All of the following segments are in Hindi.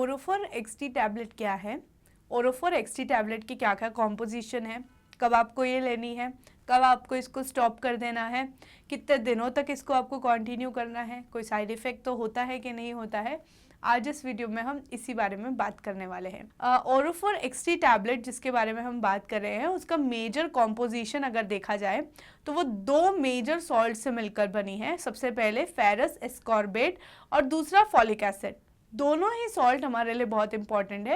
ओरोफोर एक्सटी टैबलेट क्या है, ओरोफोर एक्सटी टैबलेट की क्या क्या कॉम्पोजिशन है, कब आपको ये लेनी है, कब आपको इसको स्टॉप कर देना है, कितने दिनों तक इसको आपको कंटिन्यू करना है, कोई साइड इफ़ेक्ट तो होता है कि नहीं होता है। आज इस वीडियो में हम इसी बारे में बात करने वाले हैं। ओरोफोर एक्सटी टैबलेट जिसके बारे में हम बात कर रहे हैं उसका मेजर कॉम्पोजिशन अगर देखा जाए तो वो दो मेजर सॉल्ट से मिलकर बनी है। सबसे पहले फेरस एस्कॉर्बेट और दूसरा फॉलिक एसिड। दोनों ही सॉल्ट हमारे लिए बहुत इंपॉर्टेंट है।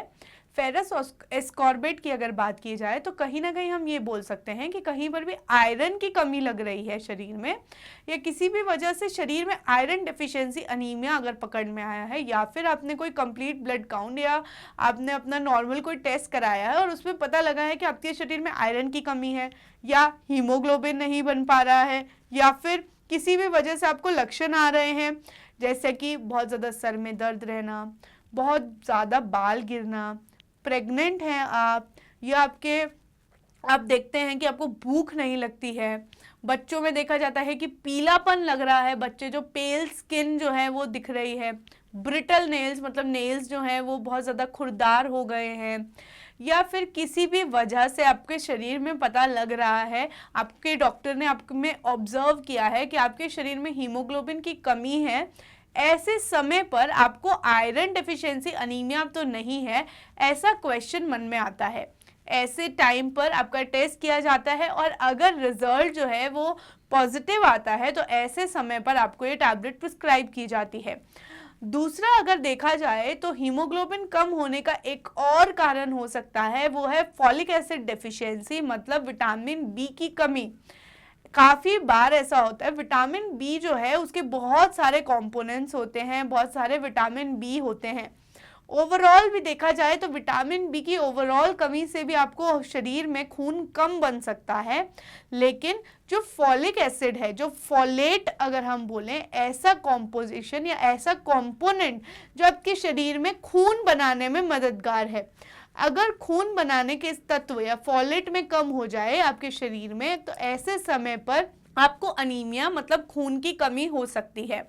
फेरस एस्कॉर्बेट की अगर बात की जाए तो कहीं ना कहीं हम ये बोल सकते हैं कि कहीं पर भी आयरन की कमी लग रही है शरीर में, या किसी भी वजह से शरीर में आयरन डेफिशिएंसी अनीमिया अगर पकड़ में आया है, या फिर आपने कोई कंप्लीट ब्लड काउंट या आपने अपना नॉर्मल कोई टेस्ट कराया है और उसमें पता लगा है कि आपके शरीर में आयरन की कमी है, या हीमोग्लोबिन नहीं बन पा रहा है, या फिर किसी भी वजह से आपको लक्षण आ रहे हैं जैसे कि बहुत ज़्यादा सर में दर्द रहना, बहुत ज़्यादा बाल गिरना, प्रेग्नेंट हैं आप, या आप देखते हैं कि आपको भूख नहीं लगती है। बच्चों में देखा जाता है कि पीलापन लग रहा है, बच्चे जो पेल स्किन जो है वो दिख रही है, ब्रिटल नेल्स मतलब नेल्स जो हैं वो बहुत ज़्यादा खुरदार हो गए हैं, या फिर किसी भी वजह से आपके शरीर में पता लग रहा है, आपके डॉक्टर ने आप में ऑब्जर्व किया है कि आपके शरीर में हीमोग्लोबिन की कमी है। ऐसे समय पर आपको आयरन डेफिशिएंसी अनीमिया तो नहीं है, ऐसा क्वेश्चन मन में आता है। ऐसे टाइम पर आपका टेस्ट किया जाता है और अगर रिजल्ट जो है वो पॉजिटिव आता है तो ऐसे समय पर आपको ये टैबलेट प्रिस्क्राइब की जाती है। दूसरा अगर देखा जाए तो हीमोग्लोबिन कम होने का एक और कारण हो सकता है, वो है फॉलिक एसिड डेफिशिएंसी मतलब विटामिन बी की कमी। काफ़ी बार ऐसा होता है, विटामिन बी जो है उसके बहुत सारे कंपोनेंट्स होते हैं, बहुत सारे विटामिन बी होते हैं। ओवरऑल भी देखा जाए तो विटामिन बी की ओवरऑल कमी से भी आपको शरीर में खून कम बन सकता है। लेकिन जो फॉलिक एसिड है, जो फॉलेट अगर हम बोलें, ऐसा कॉम्पोजिशन या ऐसा कंपोनेंट जो आपके शरीर में खून बनाने में मददगार है, अगर खून बनाने के इस तत्व या फॉलेट में कम हो जाए आपके शरीर में तो ऐसे समय पर आपको अनीमिया मतलब खून की कमी हो सकती है,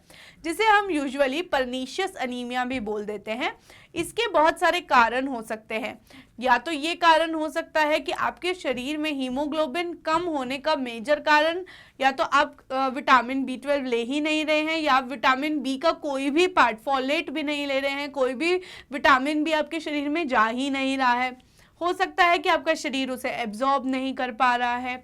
जिसे हम यूजुअली परनीशियस अनीमिया भी बोल देते हैं। इसके बहुत सारे कारण हो सकते हैं। या तो ये कारण हो सकता है कि आपके शरीर में हीमोग्लोबिन कम होने का मेजर कारण, या तो आप विटामिन B12 ले ही नहीं रहे हैं, या विटामिन बी का कोई भी पार्ट, फॉलेट भी नहीं ले रहे हैं, कोई भी विटामिन बी आपके शरीर में जा ही नहीं रहा है। हो सकता है कि आपका शरीर उसे एब्जॉर्ब नहीं कर पा रहा है।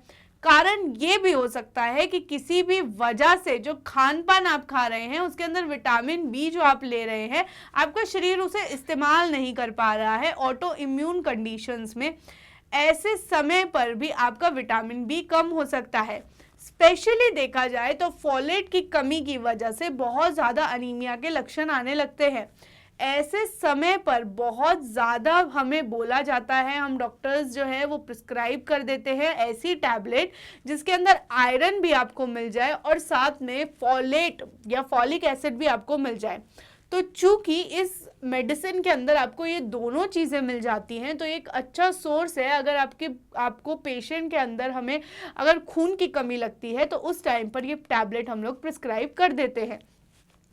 कारण ये भी हो सकता है कि किसी भी वजह से जो खान पान आप खा रहे हैं उसके अंदर विटामिन बी जो आप ले रहे हैं आपका शरीर उसे इस्तेमाल नहीं कर पा रहा है ऑटो इम्यून कंडीशंस में। ऐसे समय पर भी आपका विटामिन बी कम हो सकता है। स्पेशली देखा जाए तो फॉलेट की कमी की वजह से बहुत ज़्यादा अनीमिया के लक्षण आने लगते हैं। ऐसे समय पर बहुत ज़्यादा हमें बोला जाता है, हम डॉक्टर्स जो है वो प्रिस्क्राइब कर देते हैं ऐसी टैबलेट जिसके अंदर आयरन भी आपको मिल जाए और साथ में फॉलेट या फॉलिक एसिड भी आपको मिल जाए। तो चूंकि इस मेडिसिन के अंदर आपको ये दोनों चीज़ें मिल जाती हैं तो एक अच्छा सोर्स है। अगर आपको पेशेंट के अंदर हमें अगर खून की कमी लगती है तो उस टाइम पर ये टैबलेट हम लोग प्रिस्क्राइब कर देते हैं।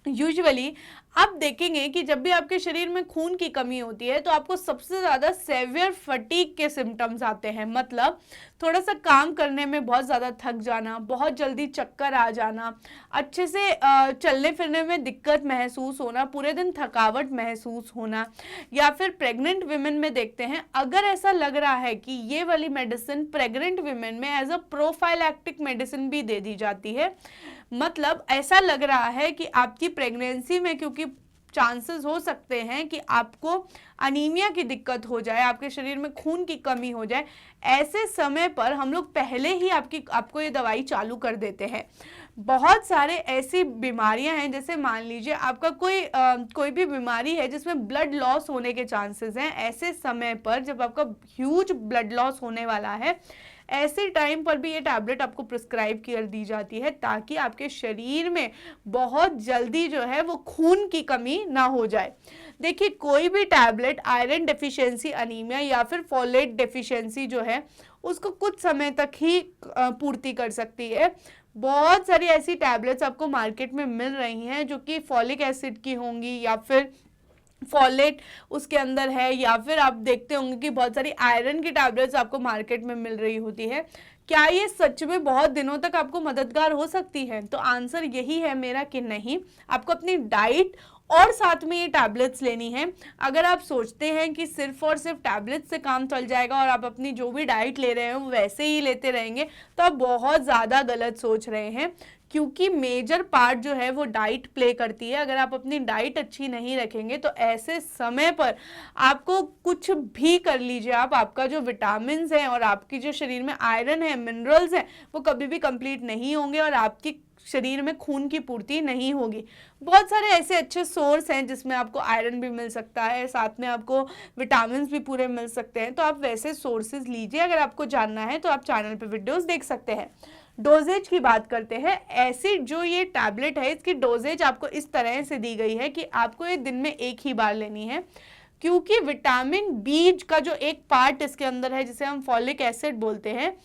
यूजुअली आप देखेंगे कि जब भी आपके शरीर में खून की कमी होती है तो आपको सबसे ज़्यादा सेवियर फटीग के सिम्टम्स आते हैं, मतलब थोड़ा सा काम करने में बहुत ज़्यादा थक जाना, बहुत जल्दी चक्कर आ जाना, अच्छे से चलने फिरने में दिक्कत महसूस होना, पूरे दिन थकावट महसूस होना। या फिर प्रेग्नेंट विमेन में देखते हैं, अगर ऐसा लग रहा है कि ये वाली मेडिसिन प्रेग्नेंट विमेन में एज अ प्रोफाइलैक्टिक मेडिसिन भी दे दी जाती है, मतलब ऐसा लग रहा है कि आपकी प्रेगनेंसी में क्योंकि चांसेस हो सकते हैं कि आपको अनीमिया की दिक्कत हो जाए, आपके शरीर में खून की कमी हो जाए, ऐसे समय पर हम लोग पहले ही आपको ये दवाई चालू कर देते हैं। बहुत सारे ऐसी बीमारियां हैं, जैसे मान लीजिए आपका कोई भी बीमारी है जिसमें ब्लड लॉस होने के चांसेस हैं। ऐसे समय पर जब आपका ह्यूज ब्लड लॉस होने वाला है, ऐसे टाइम पर भी ये टैबलेट आपको प्रिस्क्राइब कर दी जाती है ताकि आपके शरीर में बहुत जल्दी जो है वो खून की कमी ना हो जाए। देखिए, कोई भी टैबलेट आयरन डेफिशिएंसी अनीमिया या फिर फॉलेट डेफिशिएंसी जो है उसको कुछ समय तक ही पूर्ति कर सकती है। बहुत सारी ऐसी टैबलेट्स आपको मार्केट में मिल रही हैं जो कि फॉलिक एसिड की होंगी या फिर फॉलेट उसके अंदर है, या फिर आप देखते होंगे कि बहुत सारी आयरन की टैबलेट्स आपको मार्केट में मिल रही होती है। क्या ये सच में बहुत दिनों तक आपको मददगार हो सकती है? तो आंसर यही है मेरा कि नहीं। आपको अपनी डाइट और साथ में ये टैबलेट्स लेनी है। अगर आप सोचते हैं कि सिर्फ और सिर्फ टैबलेट्स से काम चल जाएगा और आप अपनी जो भी डाइट ले रहे हैं वो वैसे ही लेते रहेंगे, तो आप बहुत ज़्यादा गलत सोच रहे हैं, क्योंकि मेजर पार्ट जो है वो डाइट प्ले करती है। अगर आप अपनी डाइट अच्छी नहीं रखेंगे तो ऐसे समय पर आपको कुछ भी कर लीजिए आप, आपका जो विटामिन्स हैं और आपकी जो शरीर में आयरन है, मिनरल्स हैं, वो कभी भी कंप्लीट नहीं होंगे और आपकी शरीर में खून की पूर्ति नहीं होगी। बहुत सारे ऐसे अच्छे सोर्स हैं जिसमें आपको आयरन भी मिल सकता है, साथ में आपको विटामिन्स भी पूरे मिल सकते हैं, तो आप वैसे सोर्सेज लीजिए। अगर आपको जानना है तो आप चैनल पे वीडियोस देख सकते हैं। डोजेज की बात करते हैं। ऐसी जो ये टैबलेट है इसकी डोजेज आपको इस तरह से दी गई है कि आपको ये दिन में एक ही बार लेनी है, क्योंकि विटामिन बी का जो एक पार्ट इसके अंदर है जिसे हम फॉलिक एसिड बोलते हैं,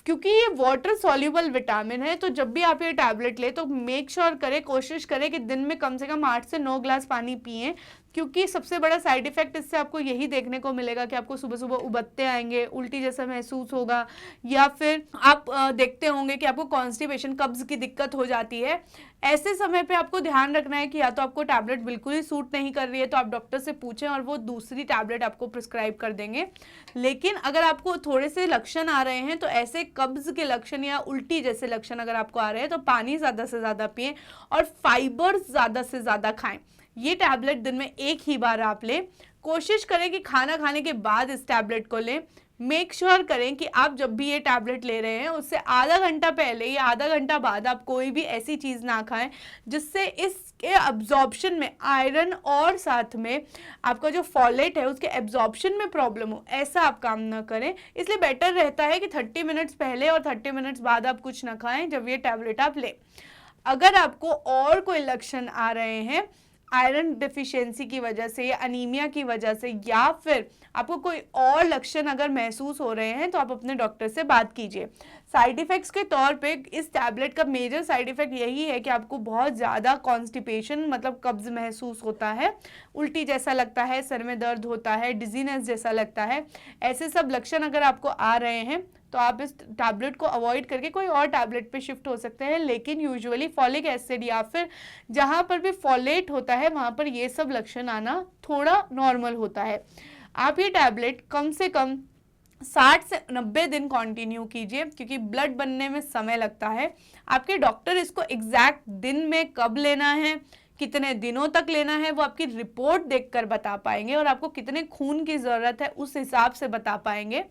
क्योंकि ये वाटर सॉल्युबल विटामिन है, तो जब भी आप ये टैबलेट ले तो मेक श्योर करें, कोशिश करें कि दिन में कम से कम 8 से 9 ग्लास पानी पिएं, क्योंकि सबसे बड़ा साइड इफेक्ट इससे आपको यही देखने को मिलेगा कि आपको सुबह सुबह उबत्ते आएंगे, उल्टी जैसा महसूस होगा, या फिर आप देखते होंगे कि आपको कॉन्स्टिपेशन, कब्ज की दिक्कत हो जाती है। ऐसे समय पे आपको ध्यान रखना है कि या तो आपको टैबलेट बिल्कुल ही सूट नहीं कर रही है तो आप डॉक्टर से पूछें और वो दूसरी टैबलेट आपको प्रिस्क्राइब कर देंगे। लेकिन अगर आपको थोड़े से लक्षण आ रहे हैं, तो ऐसे कब्ज के लक्षण या उल्टी जैसे लक्षण अगर आपको आ रहे हैं, तो पानी ज़्यादा से ज़्यादा पिएं और फाइबर ज़्यादा से ज़्यादा खाएं। ये टैबलेट दिन में एक ही बार आप लें। कोशिश करें कि खाना खाने के बाद इस टैबलेट को लें। मेक श्योर करें कि आप जब भी ये टैबलेट ले रहे हैं उससे आधा घंटा पहले या आधा घंटा बाद आप कोई भी ऐसी चीज़ ना खाएं जिससे इसके एब्जॉर्प्शन में आयरन और साथ में आपका जो फॉलेट है उसके एब्जॉर्प्शन में प्रॉब्लम हो, ऐसा आप काम ना करें। इसलिए बेटर रहता है कि 30 मिनट्स पहले और 30 मिनट्स बाद आप कुछ ना खाएं जब ये टैबलेट आप लें। अगर आपको और कोई लक्षण आ रहे हैं आयरन डिफिशियंसी की वजह से या अनीमिया की वजह से, या फिर आपको कोई और लक्षण अगर महसूस हो रहे हैं, तो आप अपने डॉक्टर से बात कीजिए। साइड इफ़ेक्ट्स के तौर पे इस टैबलेट का मेजर साइड इफ़ेक्ट यही है कि आपको बहुत ज़्यादा कॉन्स्टिपेशन मतलब कब्ज महसूस होता है, उल्टी जैसा लगता है, सर में दर्द होता है, डिजीनेस जैसा लगता है। ऐसे सब लक्षण अगर आपको आ रहे हैं तो आप इस टैबलेट को अवॉइड करके कोई और टैबलेट पे शिफ्ट हो सकते हैं। लेकिन यूजुअली फॉलिक एसिड या फिर जहाँ पर भी फॉलेट होता है वहाँ पर ये सब लक्षण आना थोड़ा नॉर्मल होता है। आप ये टैबलेट कम से कम 60 से 90 दिन कंटिन्यू कीजिए, क्योंकि ब्लड बनने में समय लगता है। आपके डॉक्टर इसको एग्जैक्ट दिन में कब लेना है, कितने दिनों तक लेना है, वो आपकी रिपोर्ट देखकर बता पाएंगे और आपको कितने खून की ज़रूरत है उस हिसाब से बता पाएंगे।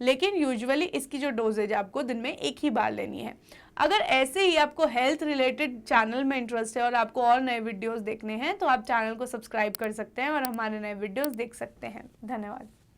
लेकिन यूजुअली इसकी जो डोजेज आपको दिन में एक ही बार लेनी है। अगर ऐसे ही आपको हेल्थ रिलेटेड चैनल में इंटरेस्ट है और आपको और नए वीडियोस देखने हैं तो आप चैनल को सब्सक्राइब कर सकते हैं और हमारे नए वीडियोस देख सकते हैं। धन्यवाद।